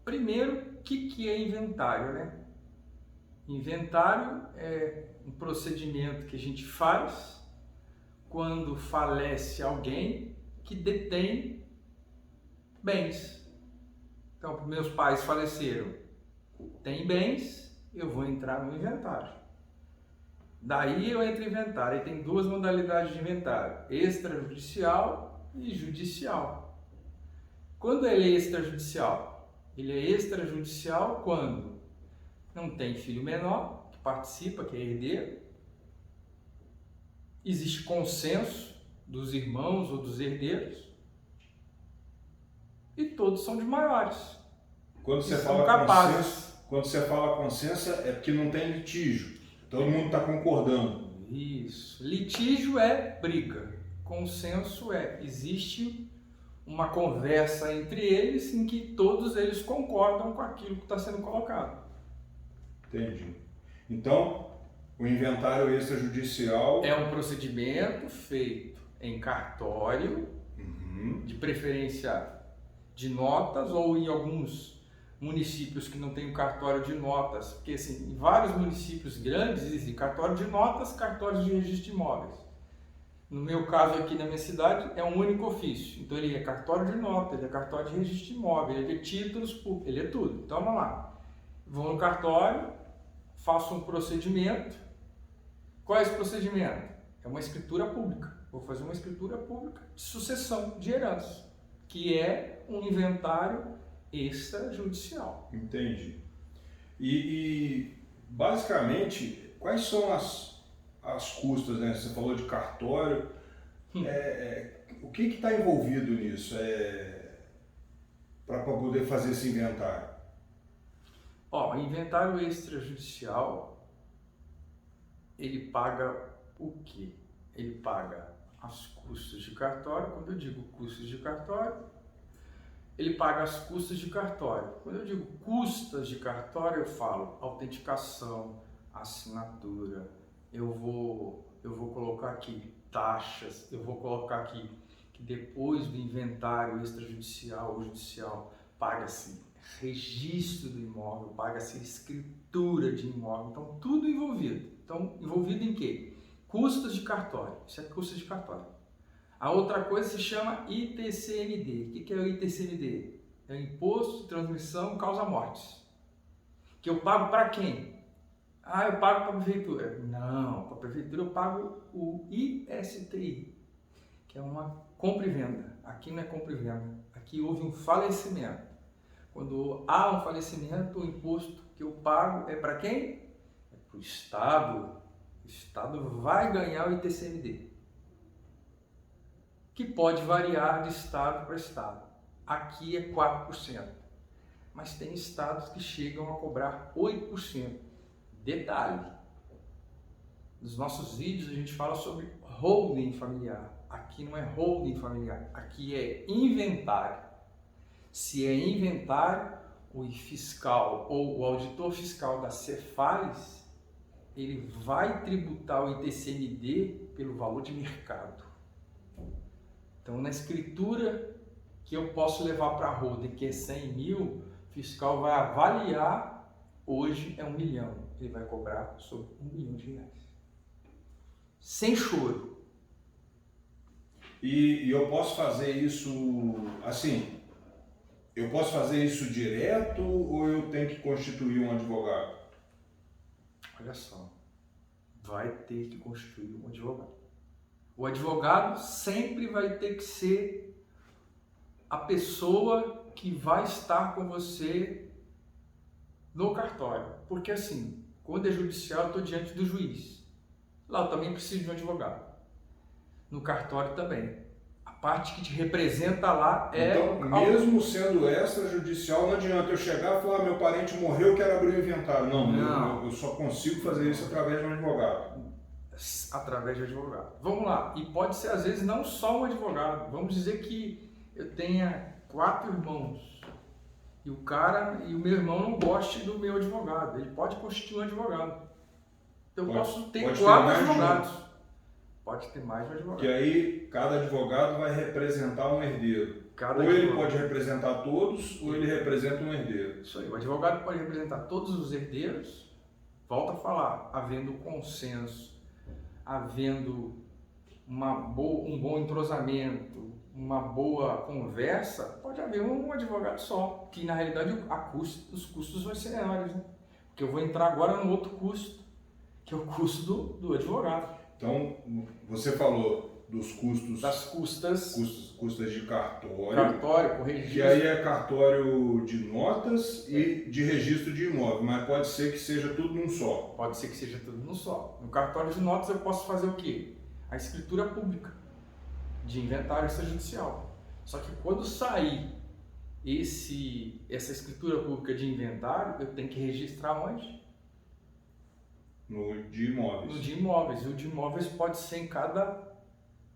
Primeiro, o que é inventário, né? Inventário é um procedimento que a gente faz quando falece alguém que detém bens. Então, meus pais faleceram, tem bens, eu vou entrar no inventário. Daí eu entro em inventário, e tem duas modalidades de inventário, extrajudicial e judicial. Quando ele é extrajudicial? Ele é extrajudicial quando não tem filho menor que participa, que é herdeiro, existe consenso dos irmãos ou dos herdeiros e todos são de maiores. Quando você são fala capazes. consenso, quando você fala consenso é porque não tem litígio. Todo mundo está concordando. Isso. Litígio é briga. Consenso existe uma conversa entre eles em que todos eles concordam com aquilo que está sendo colocado. Entendi. Então, o inventário extrajudicial é um procedimento feito em cartório, de preferência de notas, ou em alguns municípios que não tem um cartório de notas, porque assim, em vários municípios grandes existem cartório de notas, cartórios de registro de imóveis. No meu caso aqui na minha cidade é um único ofício, então ele é cartório de nota, ele é cartório de registro de imóvel, ele é títulos públicos, ele é tudo. Então vamos lá, vou no cartório, faço um procedimento. Qual é esse procedimento? É uma escritura pública. Vou fazer uma escritura pública de sucessão de herança, que é um inventário extrajudicial. Entendi. E basicamente, quais são as custas, né? Você falou de cartório. O que está envolvido nisso para poder fazer esse inventário? O inventário extrajudicial, ele paga o quê? Ele paga as custas de cartório. Quando eu digo custas de cartório, ele paga as custas de cartório. Quando eu digo custas de cartório, eu falo autenticação, assinatura, eu vou colocar aqui taxas, eu vou colocar aqui que depois do inventário extrajudicial ou judicial paga-se registro do imóvel, paga-se escritura de imóvel, então tudo envolvido. Então, envolvido em quê? Custas de cartório, isso é custas de cartório. A outra coisa se chama ITCMD. O que é o ITCMD? É o Imposto de Transmissão Causa-Mortes. Que eu pago para quem? Eu pago para a prefeitura. Não, para a prefeitura eu pago o ISTI, que é uma compra e venda. Aqui não é compra e venda, aqui houve um falecimento. Quando há um falecimento, o imposto que eu pago é para quem? É para o Estado. O Estado vai ganhar o ITCMD, que pode variar de estado para estado. Aqui é 4%, mas tem estados que chegam a cobrar 8%. Detalhe, nos nossos vídeos a gente fala sobre holding familiar. Aqui não é holding familiar, aqui é inventário. Se é inventário, o fiscal ou o auditor fiscal da Cefaz, ele vai tributar o ITCMD pelo valor de mercado. Então, na escritura que eu posso levar para a holding, que é 100 mil, o fiscal vai avaliar, hoje é 1 milhão, ele vai cobrar sobre 1 milhão de reais. Sem choro. E eu posso fazer isso assim, eu posso fazer isso direto ou eu tenho que constituir um advogado? Olha só, vai ter que constituir um advogado. O advogado sempre vai ter que ser a pessoa que vai estar com você no cartório. Porque assim, quando é judicial, eu estou diante do juiz. Lá eu também preciso de um advogado. No cartório também. A parte que te representa lá é... Então, mesmo sendo extrajudicial, não adianta eu chegar e falar, meu parente morreu, eu quero abrir o inventário. Não. Eu só consigo fazer isso através de um advogado. Através de advogado. Vamos lá. E pode ser, às vezes, não só um advogado. Vamos dizer que eu tenha 4 irmãos e o meu irmão não goste do meu advogado. Ele pode constituir um advogado. Eu posso ter 4 advogados. Pode ter mais de um advogado. Que aí cada advogado vai representar um herdeiro. Ou ele pode representar todos, ou ele representa um herdeiro. Isso aí, o advogado pode representar todos os herdeiros, volta a falar, havendo consenso, havendo um bom entrosamento, uma boa conversa, pode haver um advogado só, que na realidade os custos vão ser menores, né? Porque eu vou entrar agora no outro custo, que é o custo do advogado. Então, você falou dos custos... Das custas de cartório. Cartório, com registro. Que aí é cartório de notas e de registro de imóvel, mas pode ser que seja tudo num só. Pode ser que seja tudo num só. No cartório de notas eu posso fazer o quê? A escritura pública de inventário extrajudicial. Só que quando sair essa escritura pública de inventário, eu tenho que registrar onde? No de imóveis. No de imóveis. E o de imóveis pode ser em cada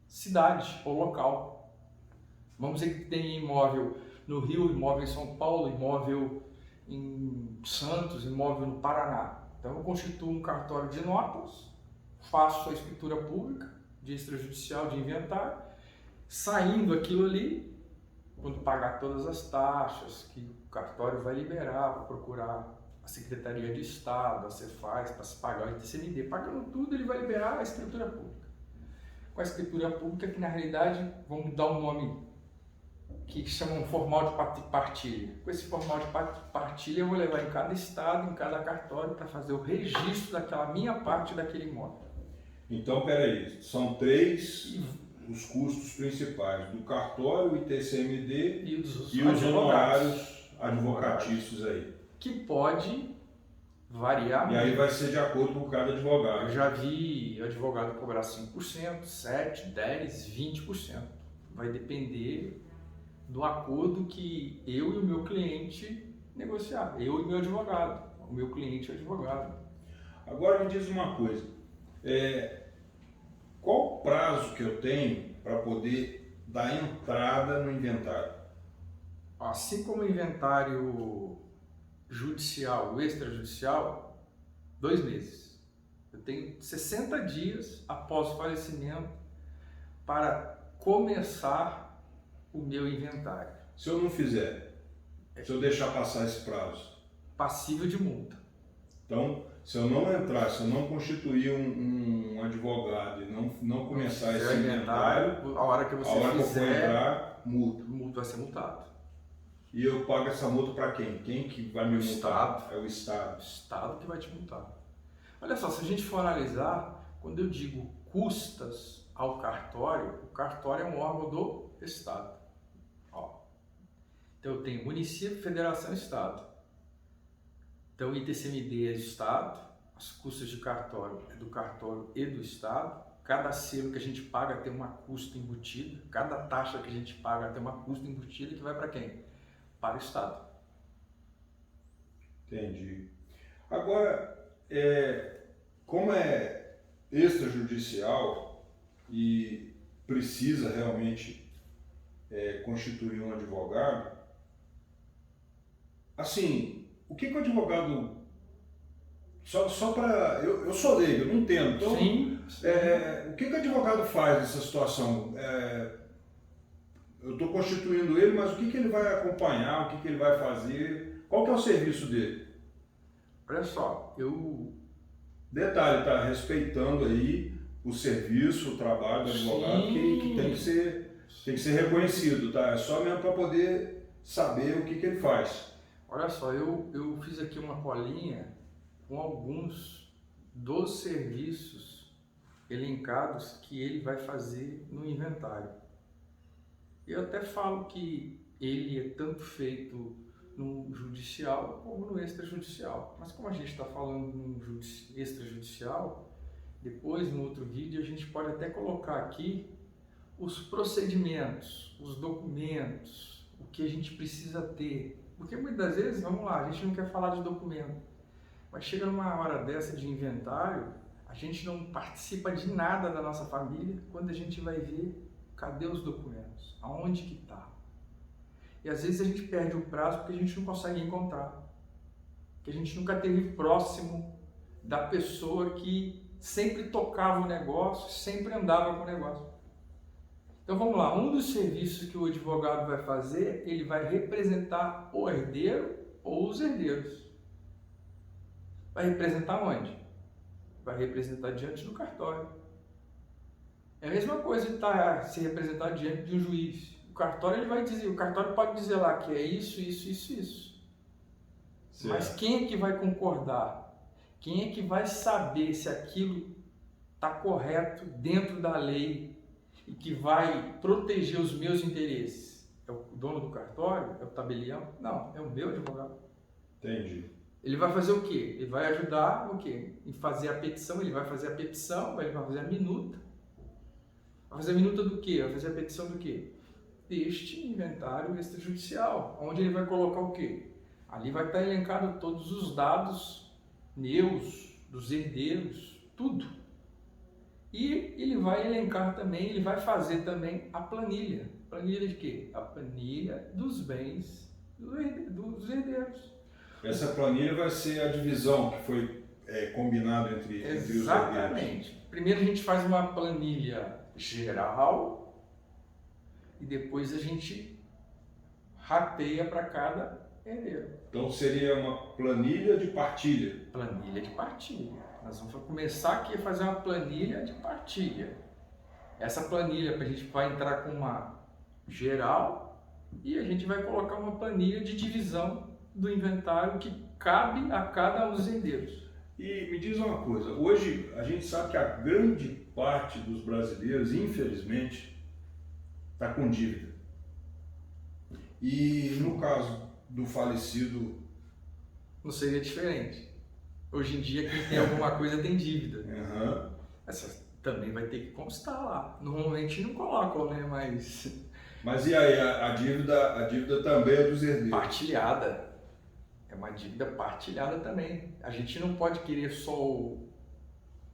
cidade ou local. Vamos dizer que tem imóvel no Rio, imóvel em São Paulo, imóvel em Santos, imóvel no Paraná. Então eu constituo um cartório de notas, faço a escritura pública de extrajudicial de inventário, saindo aquilo ali, quando pagar todas as taxas que o cartório vai liberar para procurar a Secretaria de Estado, a Cefaz, para se pagar o ITCMD, pagando tudo, ele vai liberar a escritura pública. Com a escritura pública, que na realidade, vamos dar um nome que chamam formal de partilha. Com esse formal de partilha, eu vou levar em cada estado, em cada cartório, para fazer o registro daquela minha parte daquele imóvel. Então, peraí, são 3 os custos principais, do cartório, o ITCMD e os honorários advocatícios aí. Que pode variar. E aí vai ser de acordo com cada advogado. Eu já vi advogado cobrar 5%, 7%, 10%, 20%. Vai depender do acordo que eu e o meu cliente negociar. Eu e meu advogado. O meu cliente é o advogado. Agora me diz uma coisa. Qual o prazo que eu tenho para poder dar entrada no inventário? Assim como o inventário judicial, o extrajudicial, 2 meses. Eu tenho 60 dias após o falecimento para começar o meu inventário. Se eu não fizer, se eu deixar passar esse prazo? Passível de multa. Então, se eu não entrar, se eu não constituir um advogado e não começar esse inventário, a hora que você eu for fizer, entrar, multa. Vai ser multado. E eu pago essa multa para quem? Quem que vai me multar? Estado. É o Estado. O Estado que vai te multar. Olha só, se a gente for analisar, quando eu digo custas ao cartório, o cartório é um órgão do Estado. Ó. Então eu tenho município, federação e Estado. Então o ITCMD é do Estado, as custas de cartório é do cartório e do Estado. Cada selo que a gente paga tem uma custa embutida, cada taxa que a gente paga tem uma custa embutida que vai para quem? Para o Estado. Entendi. Agora, como é extrajudicial e precisa realmente constituir um advogado, assim, o que o advogado... Só para... Eu sou leigo, eu não entendo. Então, sim. O que o advogado faz nessa situação? Eu estou constituindo ele, mas o que ele vai acompanhar, o que ele vai fazer? Qual que é o serviço dele? Olha só, Detalhe, está respeitando aí o serviço, o trabalho do advogado, que tem que ser reconhecido, tá? É só mesmo para poder saber o que ele faz. Olha só, eu fiz aqui uma colinha com alguns dos serviços elencados que ele vai fazer no inventário. Eu até falo que ele é tanto feito no judicial como no extrajudicial. Mas como a gente está falando no extrajudicial, depois no outro vídeo a gente pode até colocar aqui os procedimentos, os documentos, o que a gente precisa ter. Porque muitas vezes, vamos lá, a gente não quer falar de documento, mas chega numa hora dessa de inventário, a gente não participa de nada da nossa família, quando a gente vai ver, cadê os documentos? Aonde que está? E às vezes a gente perde o prazo porque a gente não consegue encontrar. Porque a gente nunca esteve próximo da pessoa que sempre tocava o negócio, sempre andava com o negócio. Então vamos lá, um dos serviços que o advogado vai fazer, ele vai representar o herdeiro ou os herdeiros. Vai representar onde? Vai representar diante do cartório. É a mesma coisa de se representar diante de um juiz. O cartório ele vai dizer, o cartório pode dizer lá que é isso, isso, isso, isso. Certo. Mas quem é que vai concordar? Quem é que vai saber se aquilo está correto dentro da lei e que vai proteger os meus interesses? É o dono do cartório? É o tabelião? Não, é o meu advogado. Entendi. Ele vai fazer o quê? Ele vai ajudar no quê? Em fazer a petição, ele vai fazer a petição, ele vai fazer a minuta. Vai fazer a minuta do quê? Vai fazer a petição do quê? Deste inventário extrajudicial, onde ele vai colocar o quê? Ali vai estar elencado todos os dados meus, dos herdeiros, tudo. E ele vai elencar também, ele vai fazer também a planilha. Planilha de quê? A planilha dos bens dos herdeiros. Essa planilha vai ser a divisão que foi combinado entre os herdeiros. Exatamente. Primeiro a gente faz uma planilha geral e depois a gente rateia para cada herdeiro. Então seria uma planilha de partilha. Planilha de partilha. Nós vamos começar aqui a fazer uma planilha de partilha. Essa planilha a gente vai entrar com uma geral e a gente vai colocar uma planilha de divisão do inventário que cabe a cada um dos herdeiros. E me diz uma coisa, hoje a gente sabe que a grande parte dos brasileiros, infelizmente, está com dívida. E no caso do falecido... Não seria diferente. Hoje em dia quem tem alguma coisa tem dívida. Uhum. Essa também vai ter que constar lá. Normalmente não colocam, né? Mas e aí, a dívida também é dos herdeiros? Partilhada. É uma dívida partilhada também. A gente não pode querer só o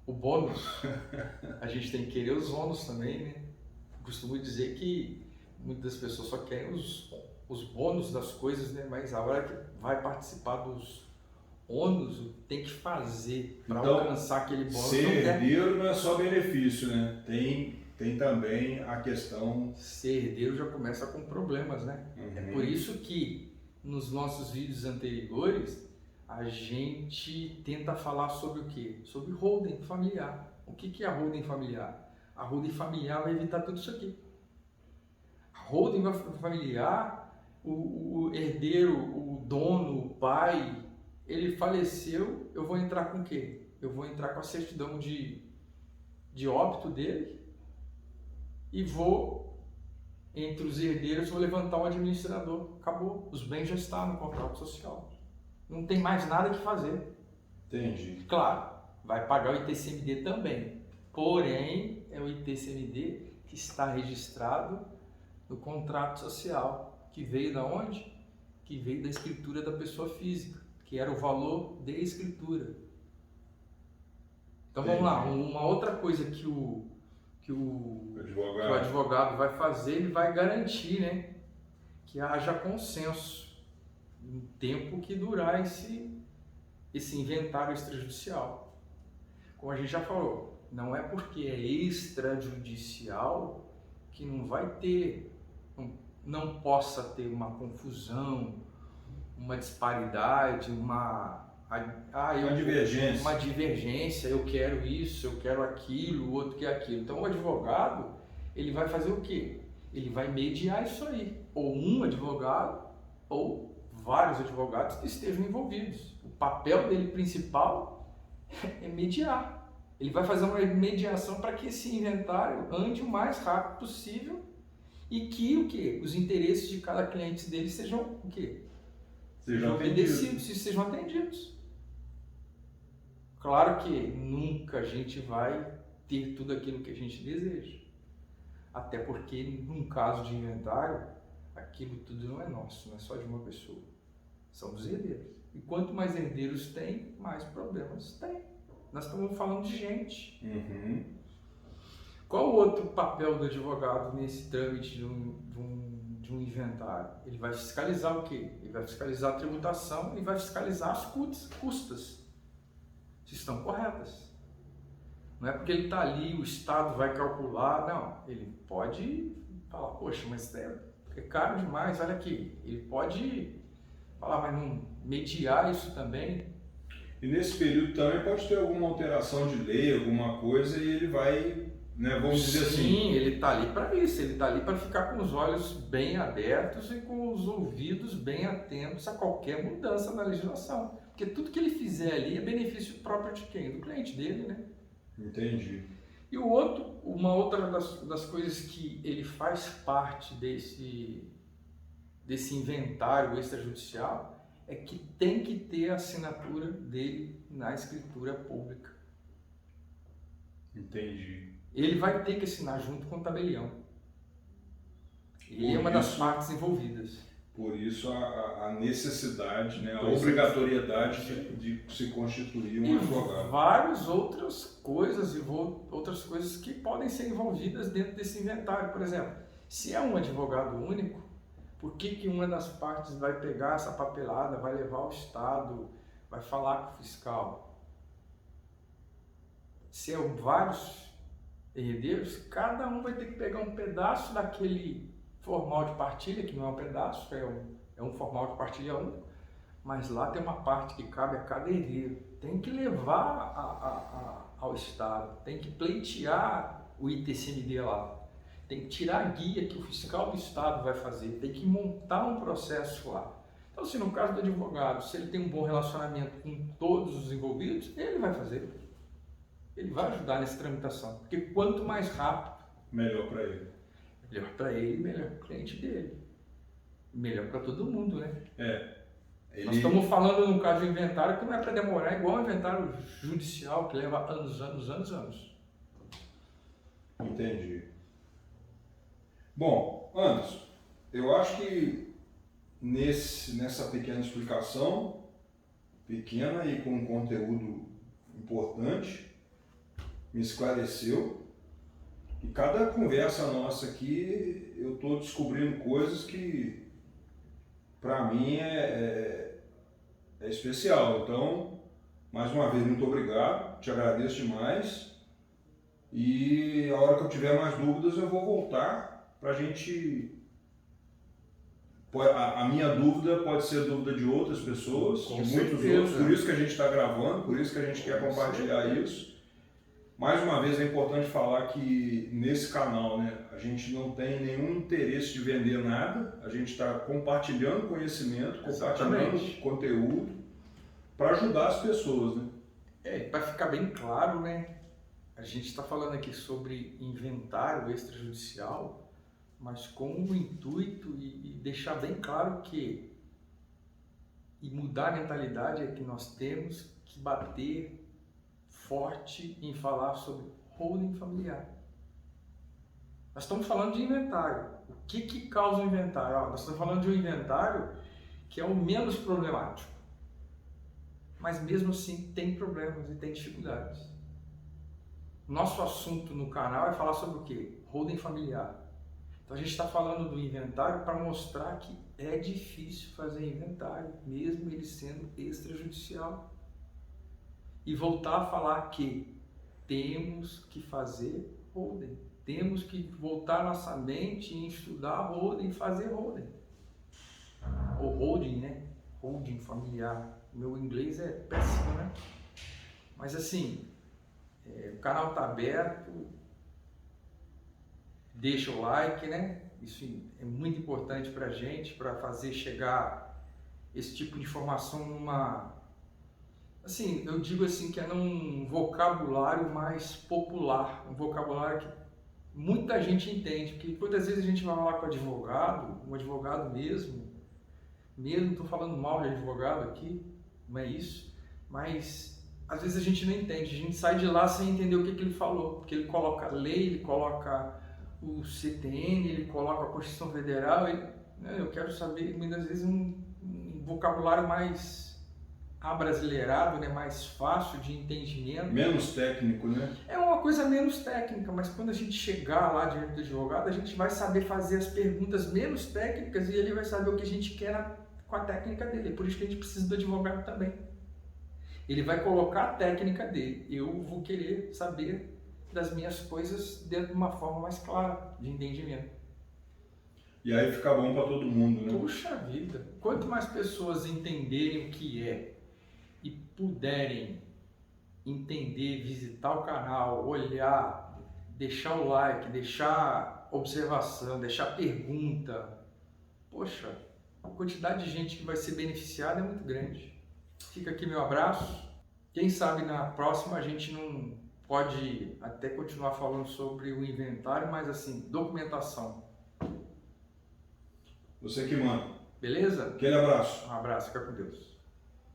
bônus, a gente tem que querer os ônus também, né? Costumo dizer que muitas pessoas só querem os bônus das coisas, né? Mas a hora que vai participar dos ônus, tem que fazer para alcançar aquele bônus. Ser herdeiro não é só benefício, né? Tem também a questão... Ser herdeiro já começa com problemas, né? Uhum. É por isso que nos nossos vídeos anteriores, a gente tenta falar sobre o quê? Sobre holding familiar. O que é a holding familiar? A holding familiar vai evitar tudo isso aqui. A holding familiar, o herdeiro, o dono, o pai, ele faleceu, eu vou entrar com o quê? Eu vou entrar com a certidão de óbito dele e vou... Entre os herdeiros, vou levantar um administrador. Acabou. Os bens já estão no contrato social. Não tem mais nada que fazer. Entendi. Claro, vai pagar o ITCMD também. Porém, é o ITCMD que está registrado no contrato social. Que veio da onde? Que veio da escritura da pessoa física. Que era o valor de escritura. Então vamos lá. Uma outra coisa que o advogado vai fazer, ele vai garantir, né, que haja consenso no tempo que durar esse inventário extrajudicial. Como a gente já falou, não é porque é extrajudicial que não vai ter, não possa ter uma confusão, uma disparidade, uma divergência, eu quero isso, eu quero aquilo, o outro quer aquilo. Então o advogado, ele vai fazer o quê? Ele vai mediar isso aí. Ou um advogado, ou vários advogados que estejam envolvidos. O papel dele principal é mediar. Ele vai fazer uma mediação para que esse inventário ande o mais rápido possível e que o quê? Os interesses de cada cliente dele sejam o quê? Sejam obedecidos e sejam atendidos. Claro que nunca a gente vai ter tudo aquilo que a gente deseja. Até porque, num caso de inventário, aquilo tudo não é nosso, não é só de uma pessoa. São dos herdeiros. E quanto mais herdeiros tem, mais problemas tem. Nós estamos falando de gente. Uhum. Qual o outro papel do advogado nesse trâmite de um inventário? Ele vai fiscalizar o quê? Ele vai fiscalizar a tributação e vai fiscalizar as custas. Se estão corretas. Não é porque ele está ali, o Estado vai calcular, não. Ele pode fala, poxa, mas é caro demais, olha aqui, ele pode falar, mas não mediar isso também. E nesse período também pode ter alguma alteração de lei, alguma coisa, e ele vai, né, vamos dizer assim. Sim, ele está ali para isso, ele está ali para ficar com os olhos bem abertos e com os ouvidos bem atentos a qualquer mudança na legislação. Porque tudo que ele fizer ali é benefício próprio de quem? Do cliente dele, né? Entendi. E uma outra das coisas que ele faz parte desse inventário extrajudicial é que tem que ter a assinatura dele na escritura pública. Entendi. Ele vai ter que assinar junto com o tabelião. Ele é uma das partes envolvidas. Por isso a necessidade, né, a obrigatoriedade de se constituir um advogado. Várias outras coisas outras coisas que podem ser envolvidas dentro desse inventário. Por exemplo, se é um advogado único, por que uma das partes vai pegar essa papelada, vai levar ao Estado, vai falar com o fiscal? Se é vários herdeiros, cada um vai ter que pegar um pedaço daquele formal de partilha, que não é um pedaço, é um formal de partilha único, mas lá tem uma parte que cabe a cada herdeiro. Tem que levar ao Estado, tem que pleitear o ITCMD lá, tem que tirar a guia que o fiscal do Estado vai fazer, tem que montar um processo lá. Então, se no caso do advogado, se ele tem um bom relacionamento com todos os envolvidos, ele vai fazer. Ele vai ajudar nessa tramitação, porque quanto mais rápido, melhor para ele. Melhor para ele, melhor para o cliente dele. Melhor para todo mundo, né? Nós estamos falando num caso de inventário que não é para demorar, é igual um inventário judicial que leva anos. Entendi. Bom, Anderson, eu acho que nessa pequena explicação, pequena e com um conteúdo importante, me esclareceu. E cada conversa nossa aqui, eu estou descobrindo coisas que, para mim, é especial. Então, mais uma vez, muito obrigado, te agradeço demais. E a hora que eu tiver mais dúvidas, eu vou voltar para a gente... A minha dúvida pode ser a dúvida de outras pessoas, de muitos outros, por isso que a gente está gravando, por isso que a gente quer compartilhar isso. Mais uma vez é importante falar que nesse canal, né, a gente não tem nenhum interesse de vender nada, a gente está compartilhando conhecimento, compartilhando conteúdo para ajudar as pessoas, né? Para ficar bem claro, né, a gente está falando aqui sobre inventário extrajudicial, mas com o intuito e deixar bem claro que e mudar a mentalidade é que nós temos que bater forte em falar sobre holding familiar. Nós estamos falando de inventário. O que causa o inventário? Nós estamos falando de um inventário que é o menos problemático. Mas mesmo assim tem problemas e tem dificuldades. Nosso assunto no canal é falar sobre o quê? Holding familiar. Então a gente está falando do inventário para mostrar que é difícil fazer inventário, mesmo ele sendo extrajudicial. E voltar a falar que temos que fazer holding. Temos que voltar nossa mente em estudar holding e fazer holding. Ou holding, né? Holding familiar. Meu inglês é péssimo, né? Mas assim, o canal está aberto. Deixa o like, né? Isso é muito importante para a gente, para fazer chegar esse tipo de informação numa... Assim, eu digo assim que é num vocabulário mais popular, um vocabulário que muita gente entende, porque muitas vezes a gente vai falar com um advogado mesmo estou falando mal de advogado aqui, não é isso, mas às vezes a gente não entende, a gente sai de lá sem entender o que ele falou, porque ele coloca a lei, ele coloca o CTN, ele coloca a Constituição Federal, eu quero saber, muitas vezes, um vocabulário mais abrasileirado, né, mais fácil de entendimento. Menos técnico, né? É uma coisa menos técnica, mas quando a gente chegar lá diante do advogado, a gente vai saber fazer as perguntas menos técnicas e ele vai saber o que a gente quer com a técnica dele. É por isso que a gente precisa do advogado também. Ele vai colocar a técnica dele. Eu vou querer saber das minhas coisas de uma forma mais clara de entendimento. E aí fica bom para todo mundo, né? Puxa vida! Quanto mais pessoas entenderem o que é e puderem entender, visitar o canal, olhar, deixar o like, deixar observação, deixar pergunta, poxa, a quantidade de gente que vai ser beneficiada é muito grande. Fica aqui meu abraço. Quem sabe na próxima a gente não pode até continuar falando sobre o inventário, mas assim, documentação. Você que manda. Beleza? Aquele abraço. Um abraço, fica com Deus.